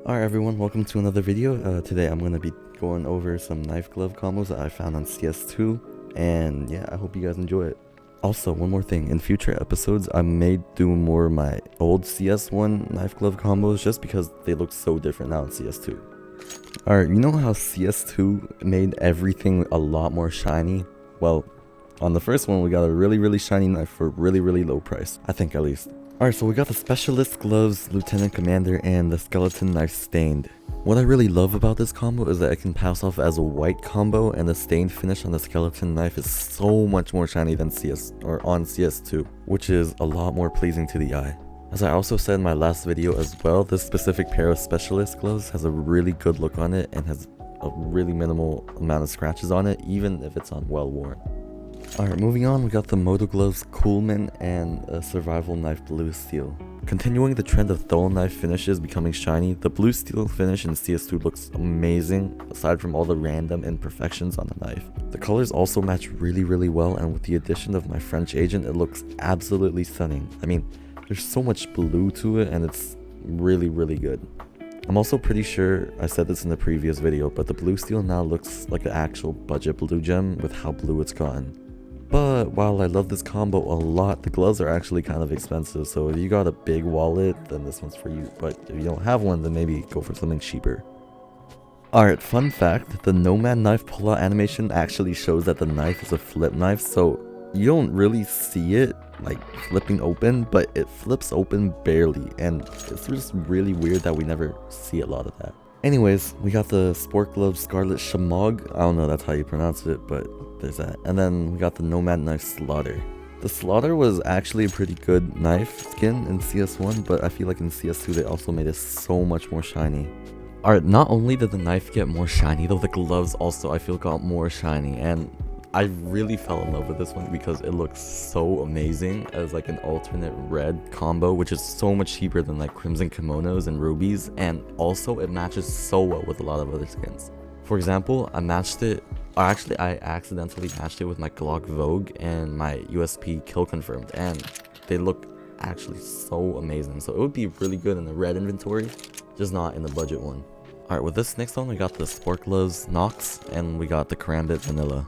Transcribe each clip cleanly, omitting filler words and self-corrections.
Alright everyone, welcome to another video. Today I'm going to be going over some knife glove combos that I found on CS2, and yeah, I hope you guys enjoy it. Also, one more thing, in future episodes I may do more of my old CS1 knife glove combos just because they look so different now in CS2. Alright, you know how CS2 made everything a lot more shiny? Well, on the first one we got a really shiny knife for a really low price, I think at least. Alright, so we got the Specialist Gloves, Lieutenant Commander, and the Skeleton Knife Stained. What I really love about this combo is that it can pass off as a white combo, and the stained finish on the Skeleton Knife is so much more shiny than on CS2, which is a lot more pleasing to the eye. As I also said in my last video as well, this specific pair of Specialist Gloves has a really good look on it and has a really minimal amount of scratches on it, even if it's on well worn. Alright, moving on, we got the Moto Gloves Coolman and a Survival Knife Blue Steel. Continuing the trend of dull knife finishes becoming shiny, the Blue Steel finish in CS2 looks amazing, aside from all the random imperfections on the knife. The colors also match really well, and with the addition of my French agent, it looks absolutely stunning. I mean, there's so much blue to it, and it's really good. I'm also pretty sure I said this in the previous video, but the Blue Steel now looks like an actual budget blue gem with how blue it's gotten. But while I love this combo a lot, the gloves are actually kind of expensive, so if you got a big wallet, then this one's for you, but if you don't have one, then maybe go for something cheaper. Alright, fun fact, the Nomad knife pull-out animation actually shows that the knife is a flip knife, so you don't really see it like flipping open, but it flips open barely, and it's just really weird that we never see a lot of that. Anyways, we got the Sport Glove Scarlet Shamog. I don't know that's how you pronounce it, but there's that. And then we got the Nomad Knife Slaughter. The Slaughter was actually a pretty good knife skin in CS1, but I feel like in CS2 they also made it so much more shiny. Alright, not only did the knife get more shiny though, the gloves also I feel got more shiny, and I really fell in love with this one because it looks so amazing as like an alternate red combo, which is so much cheaper than like crimson kimonos and rubies, and also it matches so well with a lot of other skins. For example, I accidentally matched it with my Glock Vogue and my USP Kill Confirmed, and they look actually so amazing, so it would be really good in the red inventory, just not in the budget one. Alright, with this next one we got the Sport Gloves Nocts, and we got the Karambit Vanilla.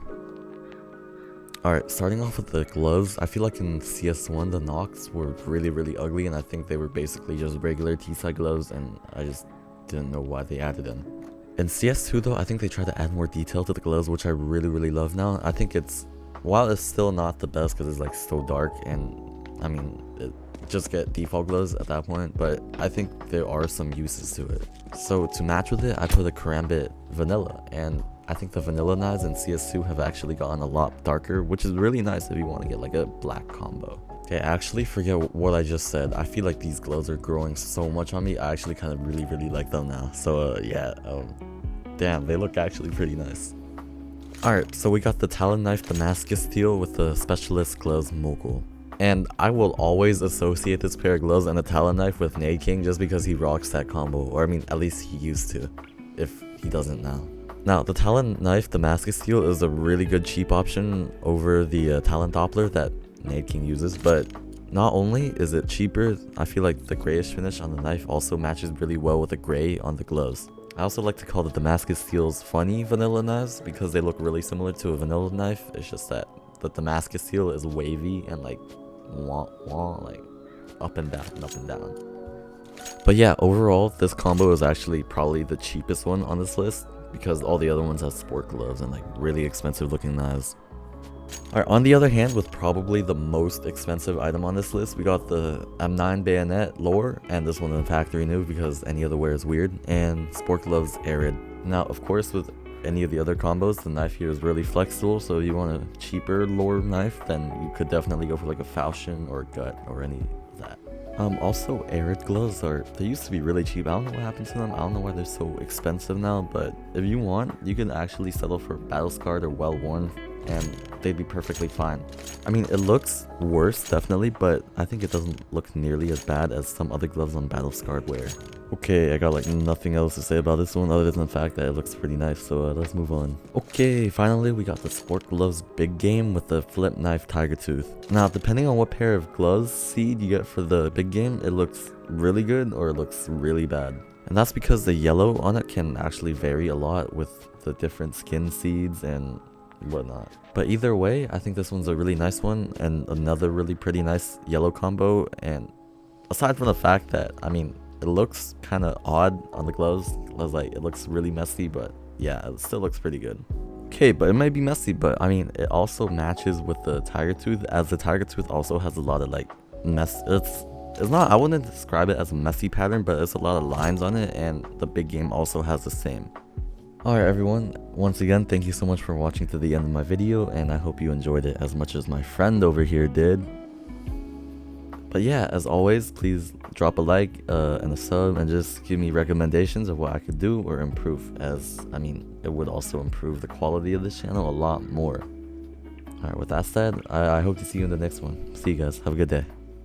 Alright, starting off with the gloves, I feel like in CS1 the Nocts were really ugly, and I think they were basically just regular T-side gloves, and I just didn't know why they added them. In CS2 though, I think they tried to add more detail to the gloves, which I really love now. I think while it's still not the best because it's like so dark, and I mean, just get default gloves at that point, but I think there are some uses to it. So to match with it, I put a Karambit Vanilla, and I think the vanilla knives in CS2 have actually gotten a lot darker, which is really nice if you want to get like a black combo. Okay, I actually forget what I just said. I feel like these gloves are growing so much on me. I actually kind of really like them now. So damn, they look actually pretty nice. Alright, so we got the Talon Knife Damascus Steel with the Specialist Gloves Mogul. And I will always associate this pair of gloves and the Talon Knife with Nade King just because he rocks that combo, or I mean at least he used to, if he doesn't now. Now, the Talon Knife Damascus Steel is a really good cheap option over the Talon Doppler that Nade King uses, but not only is it cheaper, I feel like the grayish finish on the knife also matches really well with the gray on the gloves. I also like to call the Damascus Steels funny vanilla knives because they look really similar to a vanilla knife. It's just that the Damascus Steel is wavy and like like up and down. But yeah, overall this combo is actually probably the cheapest one on this list, because all the other ones have sport gloves and like really expensive looking knives. Alright, on the other hand, with probably the most expensive item on this list, we got the M9 Bayonet Lore, and this one in factory new because any other wear is weird, and sport gloves Arid. Now of course with any of the other combos, the knife here is really flexible, so if you want a cheaper Lore knife, then you could definitely go for like a Falchion or a Gut or any of that. Also, Arid gloves they used to be really cheap. I don't know what happened to them. I don't know why they're so expensive now, but if you want, you can actually settle for battle scarred or well worn, and they'd be perfectly fine. I mean, it looks worse definitely, but I think it doesn't look nearly as bad as some other gloves on battle scarred wear. Okay, I got like nothing else to say about this one other than the fact that it looks pretty nice, so let's move on. Okay, finally we got the Sport Gloves Big Game with the Flip Knife Tiger Tooth. Now, depending on what pair of gloves seed you get for the big game, it looks really good or it looks really bad. And that's because the yellow on it can actually vary a lot with the different skin seeds and whatnot. But either way, I think this one's a really nice one and another really pretty nice yellow combo. And aside from the fact that, I mean, it looks kind of odd on the gloves. Like, it looks really messy, but yeah, it still looks pretty good. Okay, but it might be messy, but I mean, it also matches with the tiger tooth, as the tiger tooth also has a lot of like mess. It's not, I wouldn't describe it as a messy pattern, but it's a lot of lines on it, and the big game also has the same. Alright everyone, once again, thank you so much for watching to the end of my video, and I hope you enjoyed it as much as my friend over here did. But yeah, as always, please drop a like and a sub, and just give me recommendations of what I could do or improve, as I mean, it would also improve the quality of this channel a lot more. Alright, with that said, I hope to see you in the next one. See you guys, have a good day.